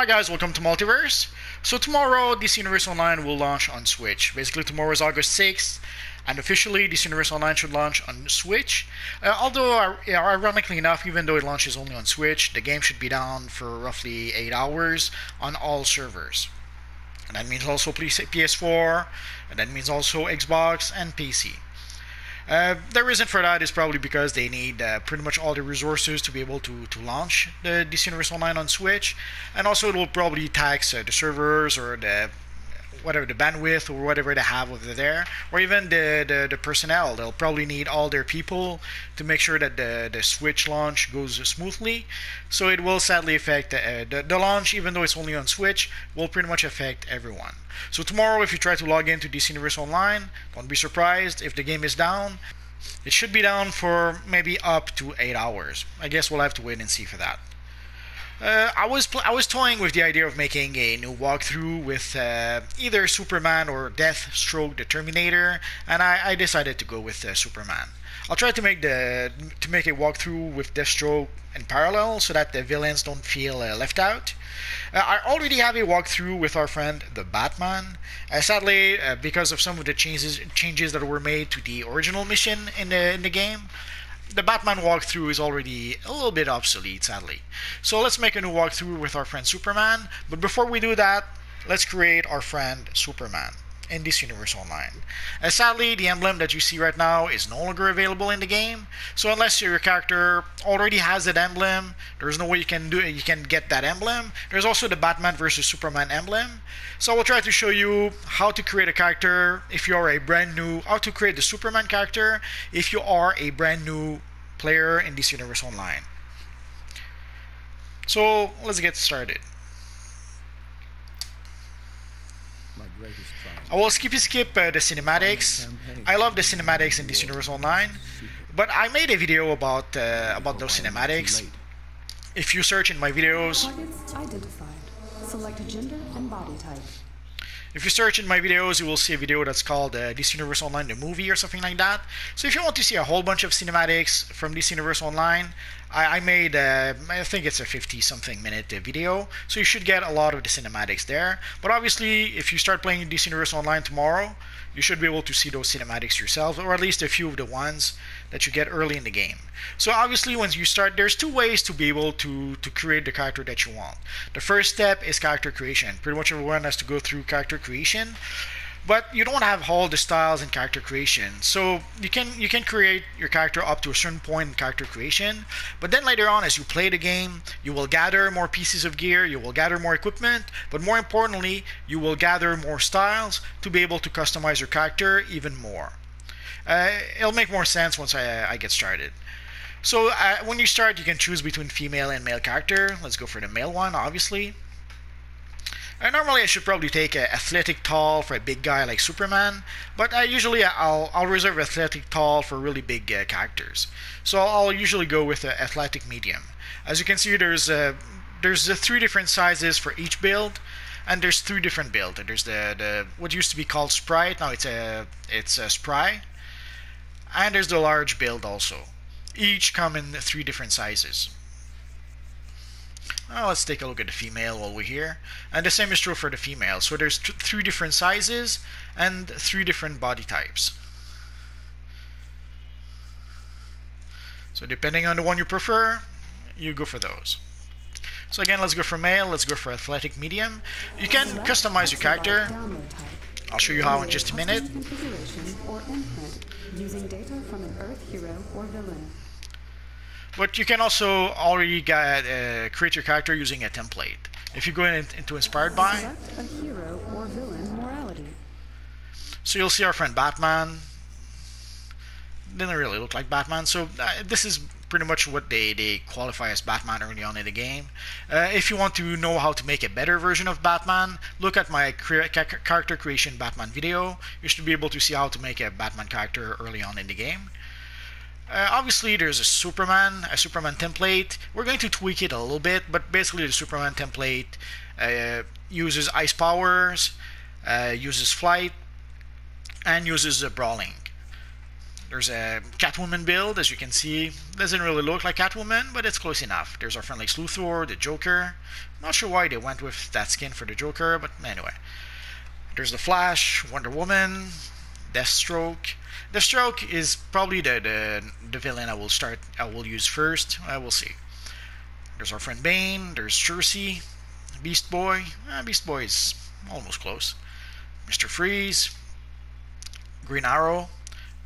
Hi guys, welcome to Multiverse. So tomorrow, DC Universe Online will launch on Switch. Basically, tomorrow is August 6th, and officially, DC Universe Online should launch on Switch. Although, ironically enough, even though it launches only on Switch, the game should be down for roughly 8 hours on all servers. And that means also PS4, and that means also Xbox and PC. The reason for that is probably because they need pretty much all the resources to be able to launch the DC Universe Online on Switch, and also it will probably tax the servers or the whatever the bandwidth or whatever they have over there, or even the personnel. They'll probably need all their people to make sure that the Switch launch goes smoothly. So it will sadly affect the launch, even though it's only on Switch, will pretty much affect everyone. So tomorrow, if you try to log into DC Universe Online, don't be surprised if the game is down. It should be down for maybe up to 8 hours. I guess we'll have to wait and see for that. I was toying with the idea of making a new walkthrough with either Superman or Deathstroke the Terminator, and I decided to go with Superman. I'll try to make a walkthrough with Deathstroke in parallel so that the villains don't feel left out. I already have a walkthrough with our friend the Batman. Sadly, because of some of the changes that were made to the original mission in the game, the Batman walkthrough is already a little bit obsolete, sadly. So let's make a new walkthrough with our friend Superman. But before we do that, let's create our friend Superman in this Universe Online. Sadly, the emblem that you see right now is no longer available in the game. So unless your character already has that emblem, there's no way you can get that emblem. There's also the Batman versus Superman emblem. So I will try to show you how to create a character if you are how to create the Superman character if you are a brand new player in this Universe Online. So let's get started. I will skip the cinematics. I love the cinematics in this Universe Online, but I made a video about those cinematics. If you search in my videos, identified. Select gender and body type. If you search in my videos, you will see a video that's called DC Universe Online the movie or something like that. So if you want to see a whole bunch of cinematics from DC Universe Online, I made, I think it's a 50-something minute video, so you should get a lot of the cinematics there. But obviously, if you start playing DC Universe Online tomorrow, you should be able to see those cinematics yourself, or at least a few of the ones that you get early in the game. So obviously, once you start, there's two ways to be able to create the character that you want. The first step is character creation. Pretty much everyone has to go through character creation. But you don't have all the styles in character creation, so you can create your character up to a certain point in character creation. But then later on, as you play the game, you will gather more pieces of gear, you will gather more equipment, but more importantly, you will gather more styles to be able to customize your character even more. It'll make more sense once I get started. So when you start, you can choose between female and male character. Let's go for the male one, obviously. Normally I should probably take athletic tall for a big guy like Superman, but usually I'll reserve athletic tall for really big characters. So I'll usually go with athletic medium. As you can see, there's 3 different sizes for each build, and there's 3 different builds. There's the what used to be called Sprite, now it's a Spry, and there's the large build also. Each come in 3 different sizes. Now let's take a look at the female while we're here. And the same is true for the female. So there's 3 different sizes and 3 different body types. So depending on the one you prefer, you go for those. So again, let's go for male, let's go for athletic medium. You can customize your character. I'll show you how in just a minute. Using data from an Earth hero or villain. But you can also already create your character using a template. If you go into Inspired By, Select a hero or villain morality. So you'll see our friend Batman. Didn't really look like Batman, so this is pretty much what they qualify as Batman early on in the game. If you want to know how to make a better version of Batman, look at my character creation Batman video. You should be able to see how to make a Batman character early on in the game. Obviously, there's a Superman template. We're going to tweak it a little bit, but basically the Superman template uses ice powers, uses flight, and uses brawling. There's a Catwoman build, as you can see. Doesn't really look like Catwoman, but it's close enough. There's our friend Lex Luthor, the Joker. Not sure why they went with that skin for the Joker, but anyway. There's the Flash, Wonder Woman, Deathstroke. Deathstroke is probably the villain I will use first. We'll see. There's our friend Bane. There's Cersei, Beast Boy. Beast Boy is almost close. Mr. Freeze, Green Arrow.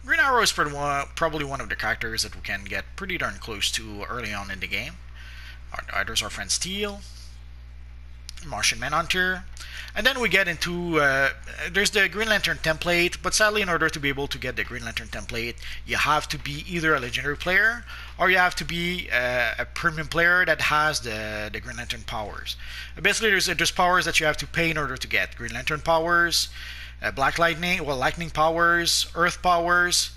Green Arrow is probably one of the characters that we can get pretty darn close to early on in the game. There's our friend Steel, Martian Manhunter. And then we get into, there's the Green Lantern template, but sadly in order to be able to get the Green Lantern template, you have to be either a legendary player, or you have to be a premium player that has the Green Lantern powers. Basically there's powers that you have to pay in order to get. Green Lantern powers, Black Lightning, Lightning powers, Earth powers,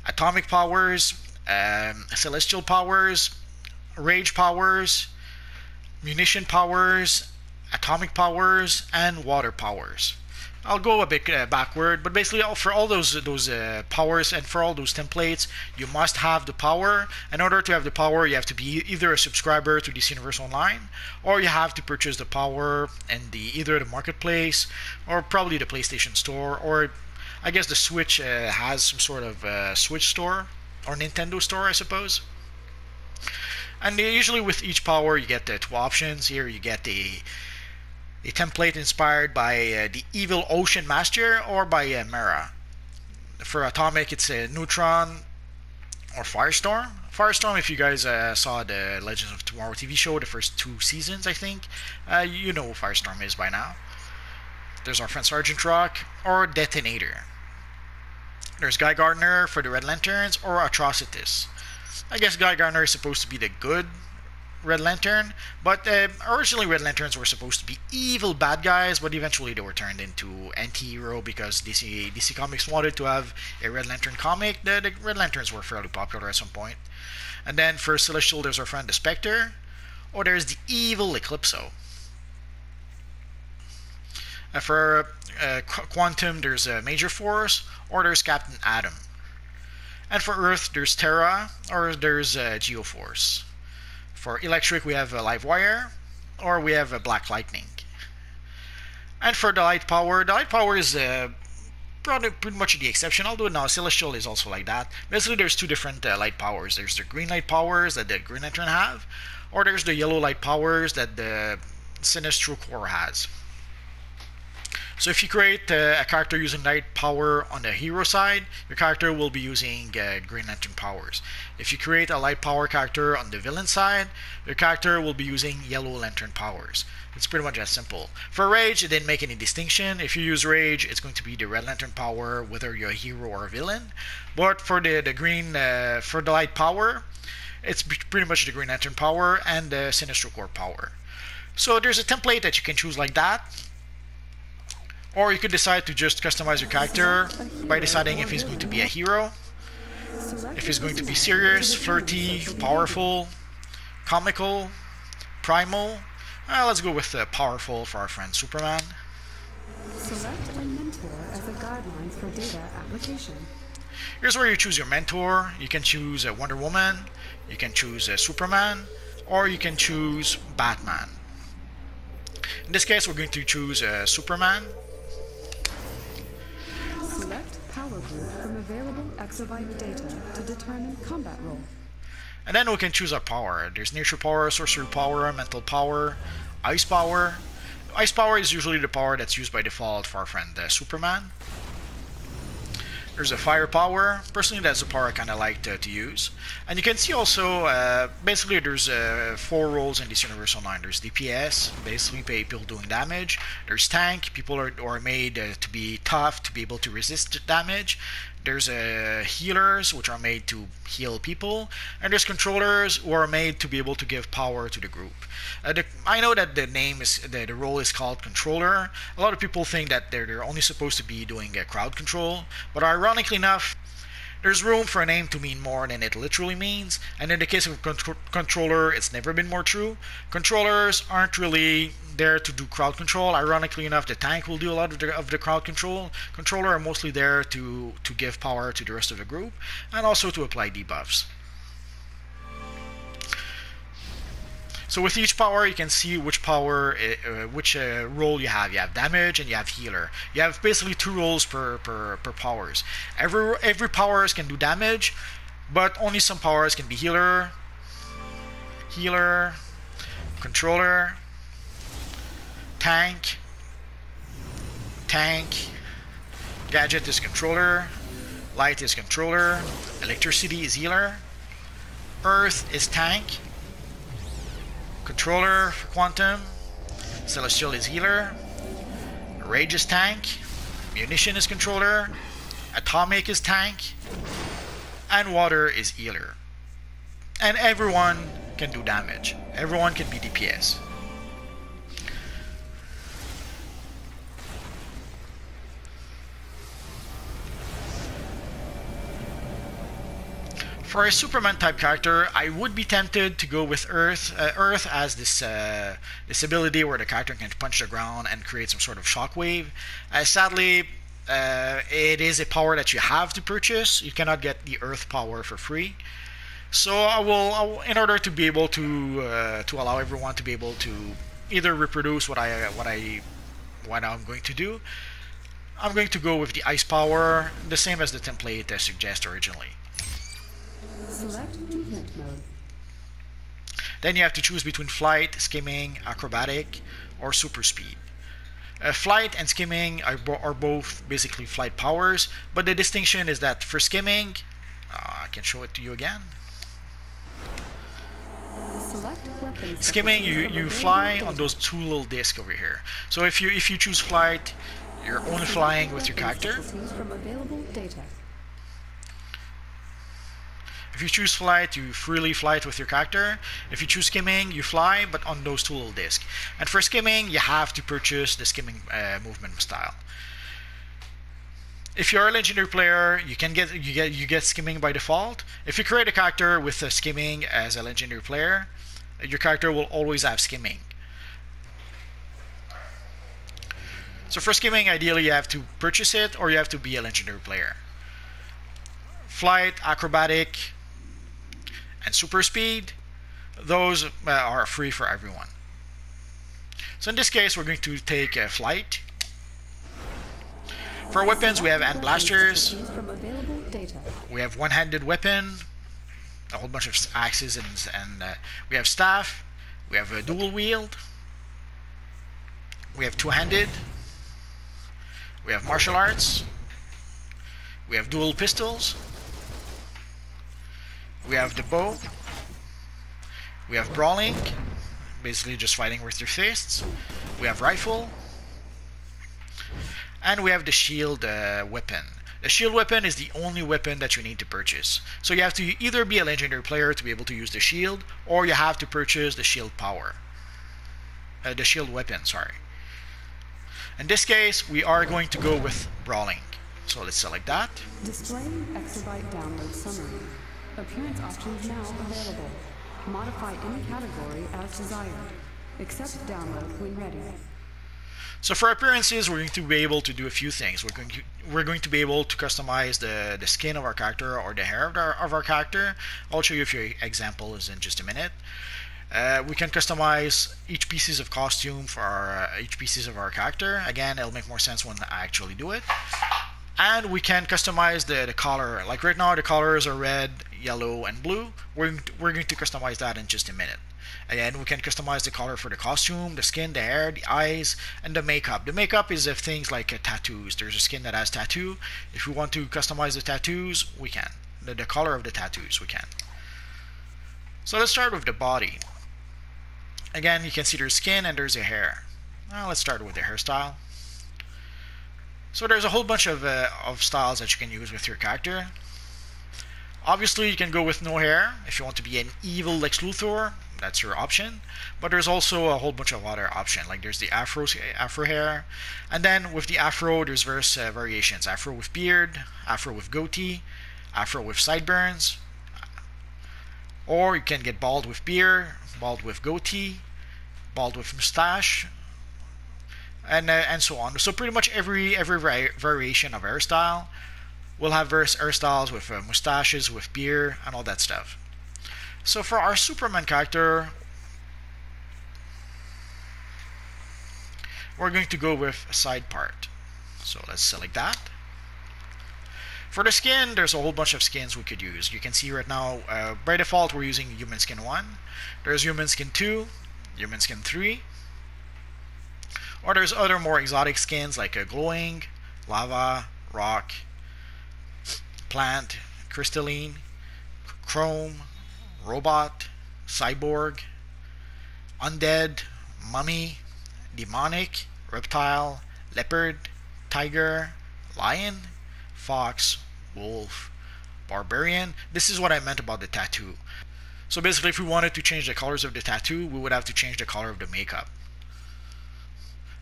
Atomic powers, Celestial powers, Rage powers, Munition powers, Atomic powers, and Water powers. I'll go a bit backward, but basically for all those powers and for all those templates, you must have the power. In order to have the power, you have to be either a subscriber to DC Universe Online, or you have to purchase the power in either the marketplace, or probably the PlayStation Store, or I guess the Switch has some sort of Switch store, or Nintendo store, I suppose. And usually with each power, you get two options. Here you get a template inspired by the Evil Ocean Master or by Mera. For Atomic, it's a Neutron or Firestorm. Firestorm, if you guys saw the Legends of Tomorrow TV show, the first 2 seasons, I think, you know what Firestorm is by now. There's our friend Sergeant Rock or Detonator. There's Guy Gardner for the Red Lanterns or Atrocitus. I guess Guy Gardner is supposed to be the good Red Lantern, but originally Red Lanterns were supposed to be evil bad guys, but eventually they were turned into anti-hero because DC Comics wanted to have a Red Lantern comic. The Red Lanterns were fairly popular at some point. And then for Celestial, there's our friend the Spectre, or there's the evil Eclipso. For Quantum, there's Major Force, or there's Captain Atom. And for Earth, there's Terra, or there's Geoforce. For Electric, we have Livewire, or we have Black Lightning. And for the Light Power is pretty much the exception, although now Celestial is also like that. Basically, there's 2 different light powers. There's the green light powers that the Green Lantern have, or there's the yellow light powers that the Sinestro Corps has. So if you create a character using light power on the hero side, your character will be using Green Lantern powers. If you create a light power character on the villain side, your character will be using Yellow Lantern powers. It's pretty much that simple. For Rage, it didn't make any distinction. If you use Rage, it's going to be the Red Lantern power, whether you're a hero or a villain. But for the light power, it's pretty much the Green Lantern power and the Sinestro Corps power. So there's a template that you can choose like that. Or you could decide to just customize your character by deciding if he's going to be a hero, if he's going to be serious, flirty, powerful, comical, primal. Let's go with powerful for our friend Superman. Select a mentor as a guideline for data application. Here's where you choose your mentor. You can choose Wonder Woman, you can choose Superman, or you can choose Batman. In this case, we're going to choose Superman. Select power group from available exobyte data to determine combat role. And then we can choose our power. There's nature power, sorcery power, mental power, ice power. Ice power is usually the power that's used by default for our friend Superman. There's a fire power. Personally, that's the power I kind of like to use. And you can see also, basically there's 4 roles in this Universe Online. There's DPS, basically people doing damage. There's tank, people are made to be tough, to be able to resist damage. There's healers, which are made to heal people. And there's controllers, who are made to be able to give power to the group. I know that the role is called controller. A lot of people think that they're only supposed to be doing crowd control. But ironically enough, There's room for a name to mean more than it literally means, and in the case of controller, it's never been more true. Controllers aren't really there to do crowd control. Ironically enough, the tank will do a lot of the crowd control. Controller are mostly there to give power to the rest of the group, and also to apply debuffs. So with each power, you can see which power, which role you have. You have damage and you have healer. You have basically 2 roles per powers. Every powers can do damage, but only some powers can be healer, controller, tank, gadget is controller, light is controller, electricity is healer, earth is tank, controller for quantum, celestial is healer, rage is tank, munition is controller, atomic is tank, and water is healer. And everyone can do damage. Everyone can be DPS. For a Superman type character, I would be tempted to go with Earth. Earth has this ability where the character can punch the ground and create some sort of shockwave. Sadly, it is a power that you have to purchase. You cannot get the Earth power for free. So I will, in order to be able to allow everyone to be able to either reproduce what I'm going to do, I'm going to go with the ice power, the same as the template suggests originally. Select movement mode. Then you have to choose between flight, skimming, acrobatic, or super speed. Flight and skimming are both basically flight powers, but the distinction is that for skimming, I can show it to you again. Skimming, you fly on those 2 little discs over here. So if you choose flight, you're only flying with your character. If you choose flight, you freely fly with your character. If you choose skimming, you fly, but on those 2 little discs. And for skimming, you have to purchase the skimming movement style. If you're a legendary player, you get skimming by default. If you create a character with skimming as a legendary player, your character will always have skimming. So for skimming, ideally you have to purchase it, or you have to be a legendary player. Flight, acrobatic, and super speed, those are free for everyone. So in this case, we're going to take flight. For weapons, we have hand blasters, we have one-handed weapon, a whole bunch of axes, and we have staff, we have a dual wield, we have two-handed, we have martial arts, we have dual pistols, we have the bow, we have brawling, basically just fighting with your fists, we have rifle, and we have the shield weapon. The shield weapon is the only weapon that you need to purchase. So you have to either be a legendary player to be able to use the shield, or you have to purchase the shield power. The shield weapon, sorry. In this case, we are going to go with brawling. So let's select that. Display exabyte download summary. Appearance options now available. Modify any category as desired. Accept download when ready. So for appearances, we're going to be able to do a few things. We're going to be able to customize the skin of our character or the hair of our character. I'll show you a few examples in just a minute. We can customize each pieces of costume for each pieces of our character. Again, it'll make more sense when I actually do it. And we can customize the color. Like right now, the colors are red, yellow, and blue. We're going to customize that in just a minute. Again, we can customize the color for the costume, the skin, the hair, the eyes, and the makeup. The makeup is of things like tattoos. There's a skin that has tattoo. If we want to customize the tattoos, we can. The color of the tattoos, we can. So let's start with the body. Again, you can see there's skin and there's a hair. Now let's start with the hairstyle. So there's a whole bunch of styles that you can use with your character. Obviously, you can go with no hair. If you want to be an evil Lex Luthor, that's your option. But there's also a whole bunch of other options. Like there's the afro hair. And then with the afro, there's various variations. Afro with beard, afro with goatee, afro with sideburns, or you can get bald with beard, bald with goatee, bald with mustache, and so on. So pretty much every variation of hairstyle will have hairstyles with mustaches, with beard, and all that stuff. So for our Superman character, we're going to go with a side part. So let's select that. For the skin, there's a whole bunch of skins we could use. You can see right now, by default, we're using Human Skin 1. There's Human Skin 2, Human Skin 3. Or there's other more exotic skins like glowing, lava, rock, plant, crystalline, chrome, robot, cyborg, undead, mummy, demonic, reptile, leopard, tiger, lion, fox, wolf, barbarian. This is what I meant about the tattoo. So basically, if we wanted to change the colors of the tattoo, we would have to change the color of the makeup.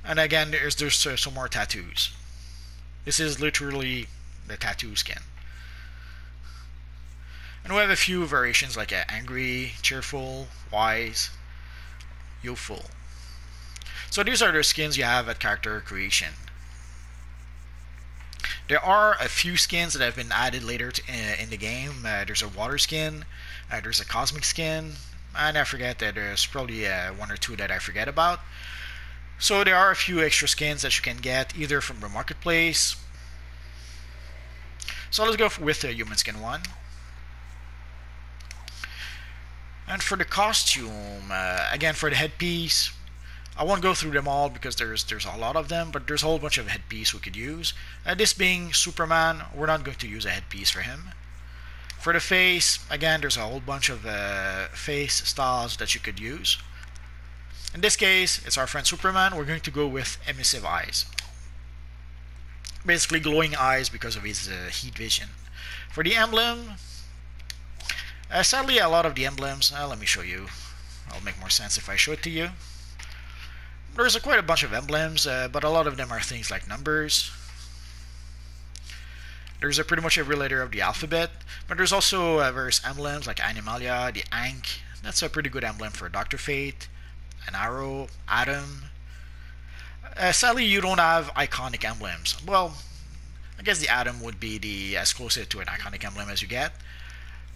And again, there's some more tattoos. This is literally the tattoo skin. And we have a few variations like angry, cheerful, wise, youthful. So these are the skins you have at character creation. There are a few skins that have been added later in the game. There's a water skin, there's a cosmic skin, and I forget that there's probably one or two that I forget about. So there are a few extra skins that you can get either from the marketplace. So let's go with the Human Skin 1. And for the costume, again for the headpiece, I won't go through them all because there's a lot of them, but there's a whole bunch of headpiece we could use. This being Superman, we're not going to use a headpiece for him. For the face, again, there's a whole bunch of face styles that you could use. In this case, it's our friend Superman. We're going to go with emissive eyes. Basically glowing eyes because of his heat vision. For the emblem, sadly a lot of the emblems, let me show you. It'll make more sense if I show it to you. There's quite a bunch of emblems, but a lot of them are things like numbers. There's pretty much every letter of the alphabet, but there's also various emblems like Animalia, the Ankh. That's a pretty good emblem for Dr. Fate, an arrow, Atom. Sadly, you don't have iconic emblems. Well, I guess the Atom would be as close to an iconic emblem as you get.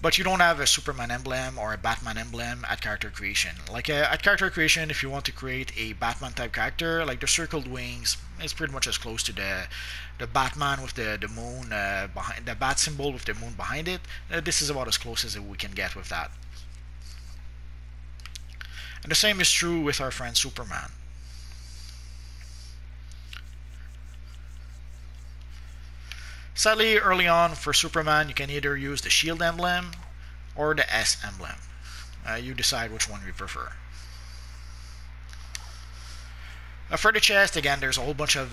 But you don't have a Superman emblem or a Batman emblem at character creation. Like at character creation, if you want to create a Batman type character, like the circled wings, it's pretty much as close to the Batman with the moon behind the bat symbol with the moon behind it. This is about as close as we can get with that. And the same is true with our friend Superman. Sadly, early on for Superman, you can either use the shield emblem or the S emblem. You decide which one you prefer. For the chest, again, there's a whole bunch of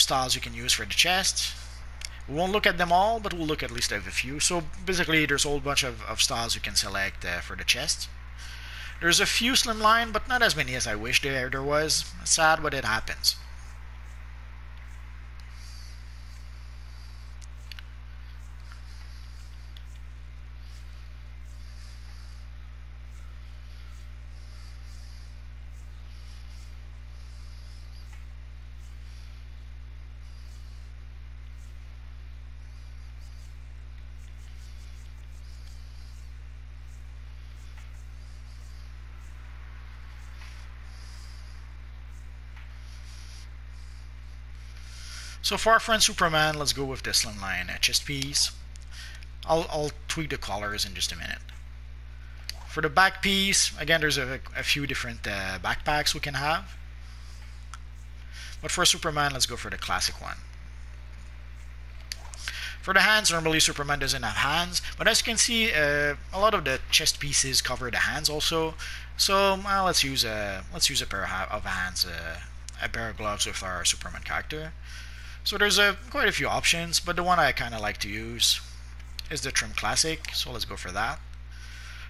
styles you can use for the chest. We won't look at them all, but we'll look at least at a few. So basically, there's a whole bunch of styles you can select for the chest. There's a few slimline, but not as many as I wish there was. Sad, but it happens. So for our friend Superman, let's go with the slimline chest piece. I'll tweak the colors in just a minute. For the back piece, again, there's a few different backpacks we can have. But for Superman, let's go for the classic one. For the hands, normally Superman doesn't have hands, but as you can see, a lot of the chest pieces cover the hands also. So let's use a pair of hands, a pair of gloves with our Superman character. So there's quite a few options, but the one I kind of like to use is the Trim Classic, so let's go for that.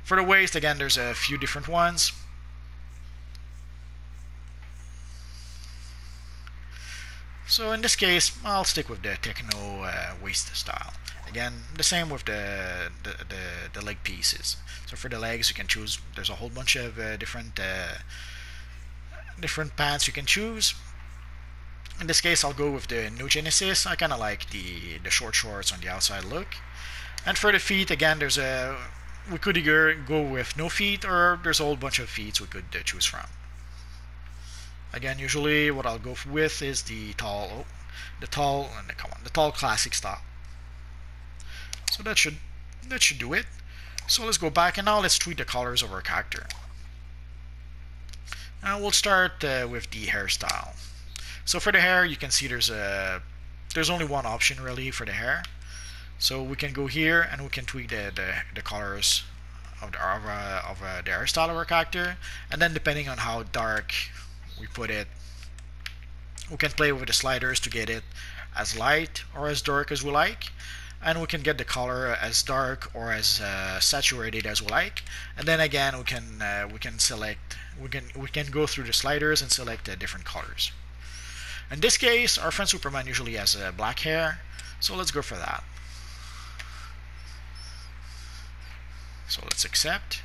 For the waist, again, there's a few different ones. So in this case, I'll stick with the techno waist style. Again, the same with the leg pieces. So for the legs, you can choose. There's a whole bunch of different pants you can choose. In this case, I'll go with the No Genesis. I kind of like the short shorts on the outside look. And for the feet, again, we could either go with no feet, or there's a whole bunch of feet we could choose from. Again, usually what I'll go with is the tall classic style. So that should do it. So let's go back, and now let's tweak the colors of our character. Now we'll start with the hairstyle. So for the hair, you can see there's only one option really for the hair. So we can go here and we can tweak the colors of the hairstyle of our character, and then depending on how dark we put it, we can play with the sliders to get it as light or as dark as we like, and we can get the color as dark or as saturated as we like. And then again, we can select, we can go through the sliders and select different colors. In this case, our friend Superman usually has black hair, so let's go for that. So let's accept.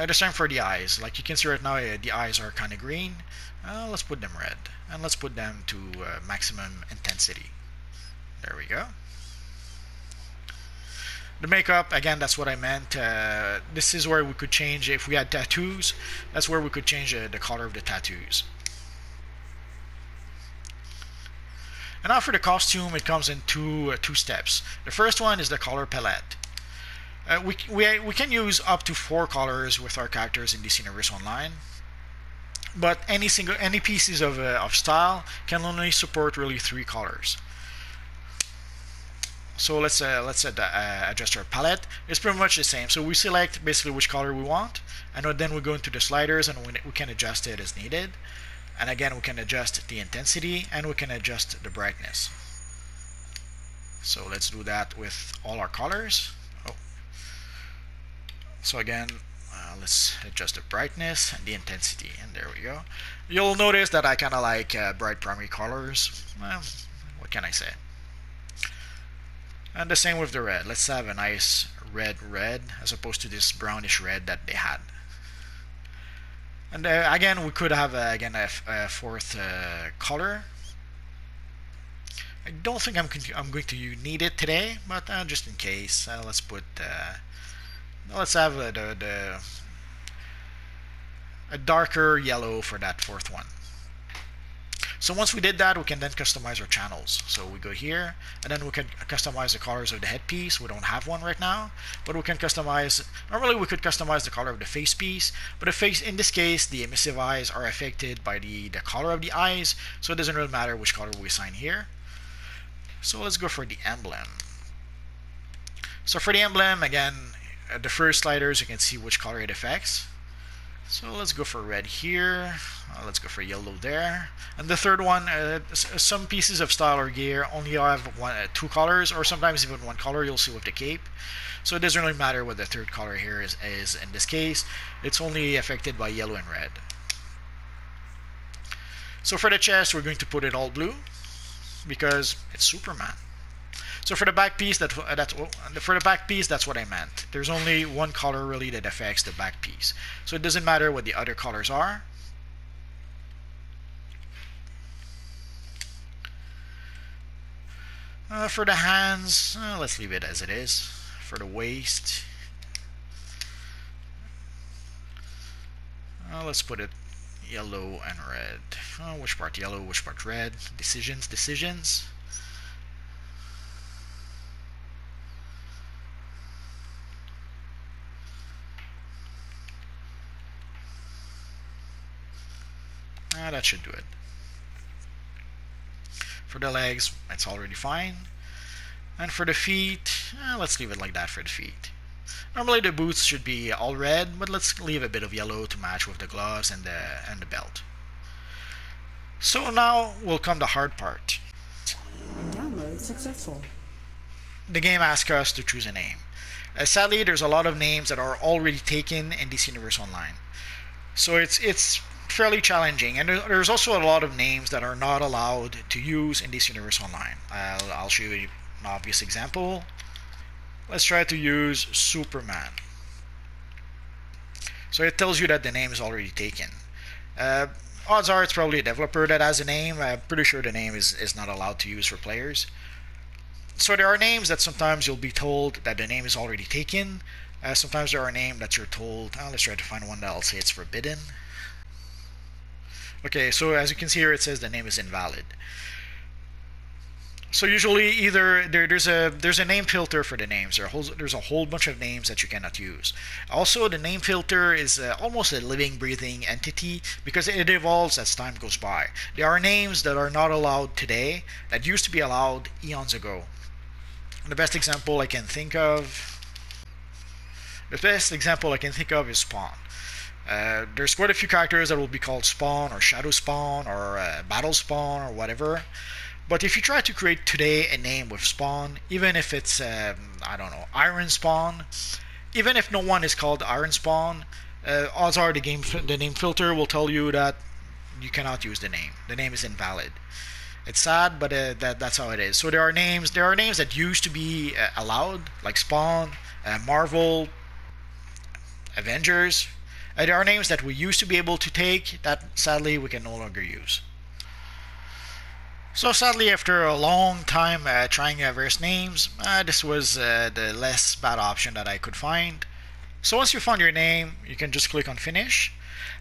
The same for the eyes. Like you can see right now, the eyes are kind of green. Let's put them red, and let's put them to maximum intensity. There we go. The makeup, again, that's what I meant. This is where we could change, if we had tattoos, that's where we could change the color of the tattoos. And now for the costume, it comes in two steps. The first one is the color palette. We can use up to 4 colors with our characters in DC Universe Online, but any pieces of style can only support really 3 colors. So let's set the Adjustor Palette. It's pretty much the same. So we select basically which color we want, and then we go into the sliders and we can adjust it as needed. And again, we can adjust the intensity and we can adjust the brightness. So let's do that with all our colors. So again, let's adjust the brightness and the intensity, and there we go. You'll notice that I kind of like bright primary colors. Well, what can I say? And the same with the red. Let's have a nice red as opposed to this brownish red that they had. And again, we could have a 4th color. I don't think I'm going to need it today, but just in case, let's put. Let's have a darker yellow for that 4th one. So once we did that, we can then customize our channels. So we go here, and then we can customize the colors of the headpiece. We don't have one right now, but we can customize. Normally, we could customize the color of the face piece, but the face, in this case, the emissive eyes are affected by the color of the eyes, so it doesn't really matter which color we assign here. So let's go for the emblem. So for the emblem, again, the first sliders, you can see which color it affects. So let's go for red here. Let's go for yellow there. And the third one, some pieces of style or gear only have 2 colors, or sometimes even 1 color. You'll see with the cape. So it doesn't really matter what the 3rd color here is in this case. It's only affected by yellow and red. So for the chest, we're going to put it all blue because it's Superman. So for the back piece, that's what I meant. There's only 1 color really that affects the back piece. So it doesn't matter what the other colors are. For the hands, let's leave it as it is. For the waist, let's put it yellow and red. Which part yellow, which part red? Decisions. That should do it. For the legs, it's already fine. And for the feet, let's leave it like that for the feet. Normally the boots should be all red, but let's leave a bit of yellow to match with the gloves and the belt. So now will come the hard part. Download successful. The game asks us to choose a name. Sadly, there's a lot of names that are already taken in DC Universe Online. So it's fairly challenging, and there's also a lot of names that are not allowed to use in DC Universe Online. I'll show you an obvious example. Let's try to use Superman. So it tells you that the name is already taken. Odds are it's probably a developer that has a name. I'm pretty sure the name is not allowed to use for players. So there are names that sometimes you'll be told that the name is already taken. Sometimes there are names that you're told, let's try to find one that I'll say it's forbidden. Okay, so as you can see here, it says the name is invalid. So usually either there's a name filter for the names. There's a whole bunch of names that you cannot use. Also, the name filter is almost a living, breathing entity because it evolves as time goes by. There are names that are not allowed today that used to be allowed eons ago. The best example I can think of is Spawn. There's quite a few characters that will be called Spawn or Shadow Spawn or Battle Spawn or whatever. But if you try to create today a name with Spawn, even if it's, I don't know, Iron Spawn, even if no one is called Iron Spawn, odds are the name filter will tell you that you cannot use the name. The name is invalid. It's sad, but that's how it is. So there are names that used to be allowed, like Spawn, Marvel, Avengers. There are names that we used to be able to take that sadly we can no longer use. So sadly, after a long time trying various names, this was the less bad option that I could find. So once you found your name, you can just click on Finish.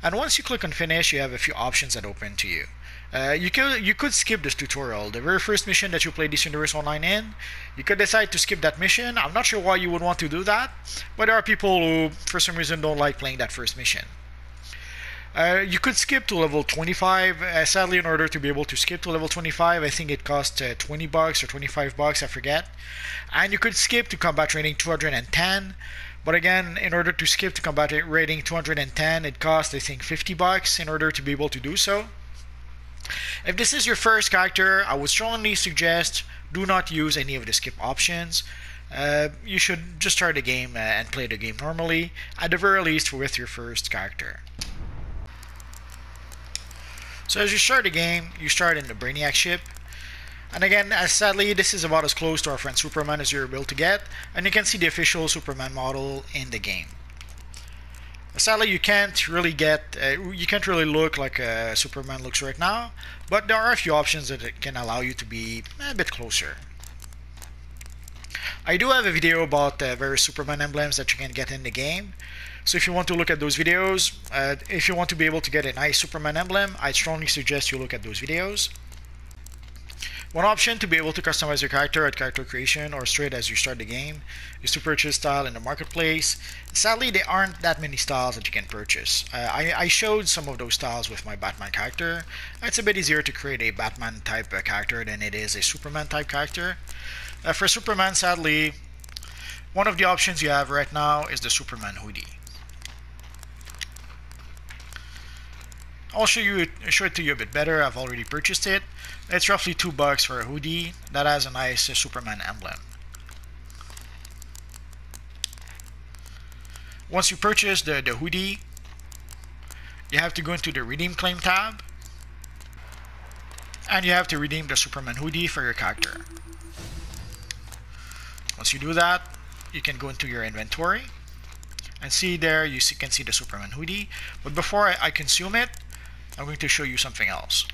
And once you click on Finish, you have a few options that open to you. You could skip this tutorial. The very first mission that you play DC Universe Online in, you could decide to skip that mission. I'm not sure why you would want to do that, but there are people who, for some reason, don't like playing that first mission. You could skip to level 25. Sadly, in order to be able to skip to level 25, I think it costs $20 or $25, I forget. And you could skip to combat rating 210. But again, in order to skip to combat rating 210, it costs, I think, $50 in order to be able to do so. If this is your first character, I would strongly suggest do not use any of the skip options. You should just start the game and play the game normally, at the very least with your first character. So as you start the game, you start in the Brainiac ship. And again, sadly, this is about as close to our friend Superman as you're able to get. And you can see the official Superman model in the game. Sadly, you can't really look like Superman looks right now. But there are a few options that can allow you to be a bit closer. I do have a video about various Superman emblems that you can get in the game. So if you want to look at those videos, if you want to be able to get a nice Superman emblem, I strongly suggest you look at those videos. One option to be able to customize your character at character creation or straight as you start the game is to purchase style in the marketplace. Sadly, there aren't that many styles that you can purchase. I showed some of those styles with my Batman character. It's a bit easier to create a Batman type character than it is a Superman type character. For Superman, sadly, one of the options you have right now is the Superman Hoodie. I'll show it to you a bit better. I've already purchased it. It's roughly $2 for a hoodie that has a nice Superman emblem. Once you purchase the hoodie, you have to go into the Redeem Claim tab, and you have to redeem the Superman hoodie for your character. Once you do that, you can go into your inventory and see there you can see the Superman hoodie. But before I consume it, I'm going to show you something else.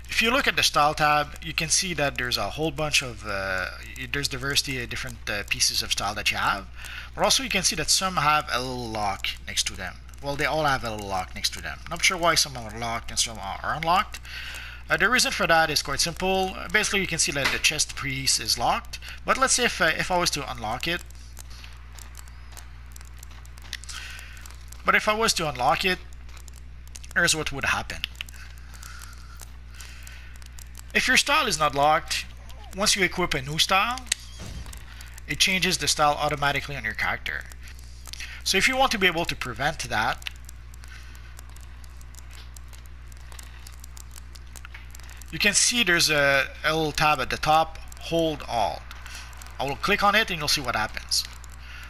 If you look at the style tab, you can see that there's a whole bunch of there's diversity of different pieces of style that you have. But also you can see that some have a little lock next to them. Well, they all have a little lock next to them. I'm not sure why some are locked and some are unlocked. The reason for that is quite simple. Basically, you can see that the chest piece is locked. But let's say if I was to unlock it, here's what would happen. If your style is not locked, once you equip a new style, it changes the style automatically on your character. So if you want to be able to prevent that, you can see there's a little tab at the top, Hold Alt. I will click on it and you'll see what happens.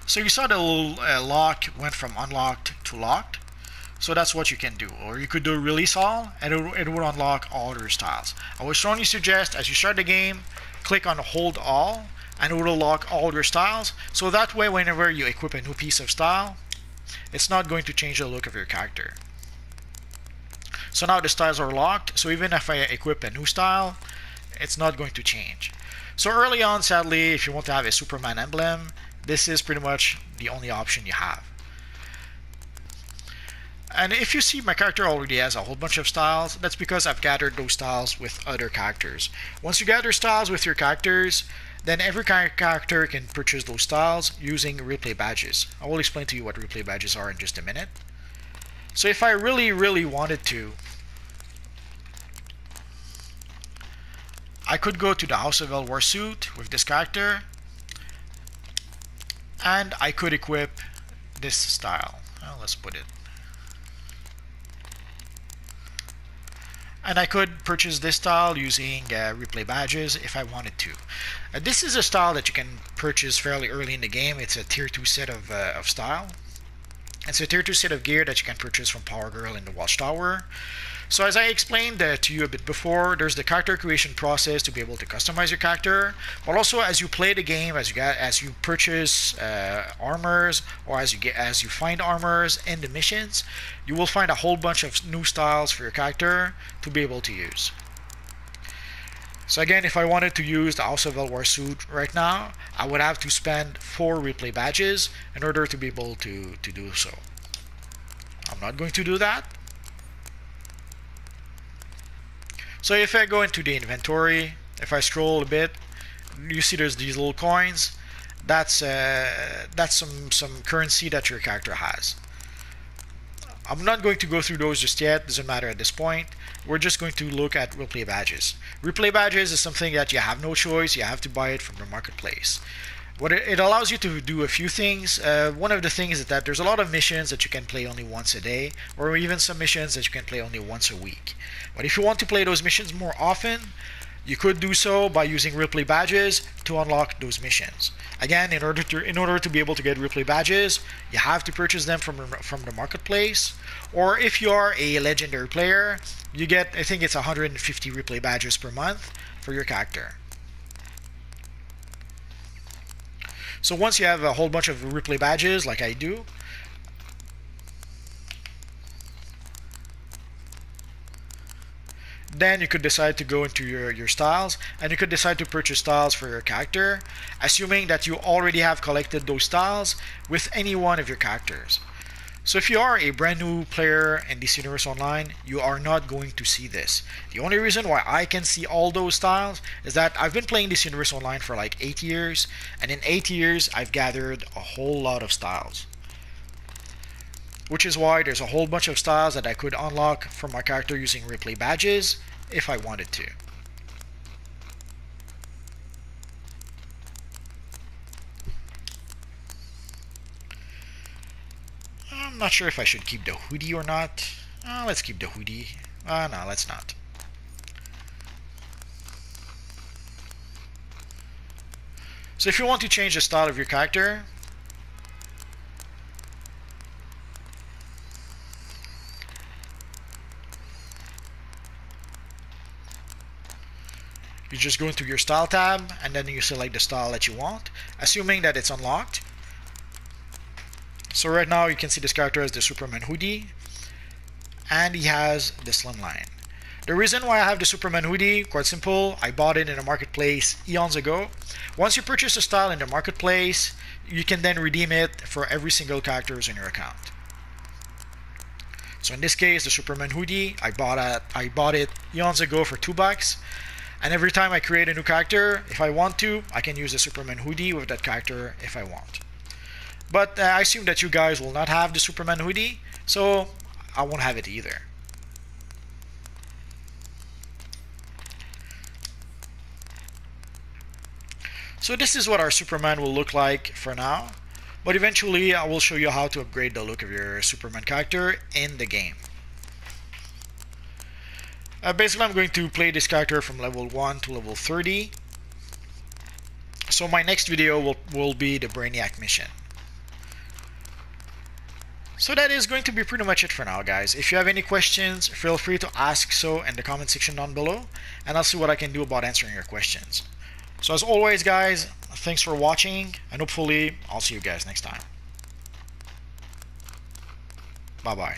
So you saw the little lock went from unlocked to locked. So that's what you can do. Or you could do release all, and it would unlock all your styles. I would strongly suggest as you start the game, click on hold all, and it will unlock all your styles. So that way, whenever you equip a new piece of style, it's not going to change the look of your character. So now the styles are locked, so even if I equip a new style, it's not going to change. So early on, sadly, if you want to have a Superman emblem, this is pretty much the only option you have. And if you see my character already has a whole bunch of styles, that's because I've gathered those styles with other characters. Once you gather styles with your characters, then every character can purchase those styles using replay badges. I will explain to you what replay badges are in just a minute. So if I really wanted to, I could go to the House of El War suit with this character, and I could equip this style. Well, let's put it. And I could purchase this style using replay badges if I wanted to. This is a style that you can purchase fairly early in the game. It's a tier 2 set of style. It's a tier 2 set of gear that you can purchase from Power Girl in the Watchtower. So as I explained to you a bit before, there's the character creation process to be able to customize your character, but also as you play the game, as you purchase armors, or as you find armors in the missions, you will find a whole bunch of new styles for your character to be able to use. So again, if I wanted to use the House of El War suit right now, I would have to spend 4 replay badges in order to be able to do so. I'm not going to do that. So if I go into the inventory, if I scroll a bit, you see there's these little coins. That's some currency that your character has. I'm not going to go through those just yet, doesn't matter at this point. We're just going to look at replay badges. Replay badges is something that you have no choice, you have to buy it from the marketplace. What it allows you to do a few things. One of the things is that there's a lot of missions that you can play only once a day, or even some missions that you can play only once a week. But if you want to play those missions more often, you could do so by using replay badges to unlock those missions. Again, in order to be able to get replay badges, you have to purchase them from the marketplace, or if you are a legendary player, you get, I think it's 150 replay badges per month for your character. So once you have a whole bunch of replay badges, like I do, then you could decide to go into your styles, and you could decide to purchase styles for your character, assuming that you already have collected those styles with any one of your characters. So if you are a brand new player in DC Universe Online, you are not going to see this. The only reason why I can see all those styles is that I've been playing DC Universe Online for like 8 years, and in 8 years I've gathered a whole lot of styles. Which is why there's a whole bunch of styles that I could unlock from my character using replay badges if I wanted to. I'm not sure if I should keep the hoodie or not. Let's keep the hoodie. No, let's not. So if you want to change the style of your character, you just go into your style tab, and then you select the style that you want, assuming that it's unlocked. So right now you can see this character has the Superman hoodie, and he has the slimline. The reason why I have the Superman hoodie, quite simple, I bought it in a marketplace eons ago. Once you purchase a style in the marketplace, you can then redeem it for every single characters in your account. So in this case, the Superman hoodie, I bought it eons ago for $2. And every time I create a new character, if I want to, I can use the Superman hoodie with that character if I want. But I assume that you guys will not have the Superman hoodie, so I won't have it either. So this is what our Superman will look like for now, but eventually I will show you how to upgrade the look of your Superman character in the game. Basically, I'm going to play this character from level 1 to level 30. So my next video will be the Brainiac mission. So that is going to be pretty much it for now, guys. If you have any questions, feel free to ask so in the comment section down below, and I'll see what I can do about answering your questions. So as always, guys, thanks for watching, and hopefully I'll see you guys next time. Bye bye.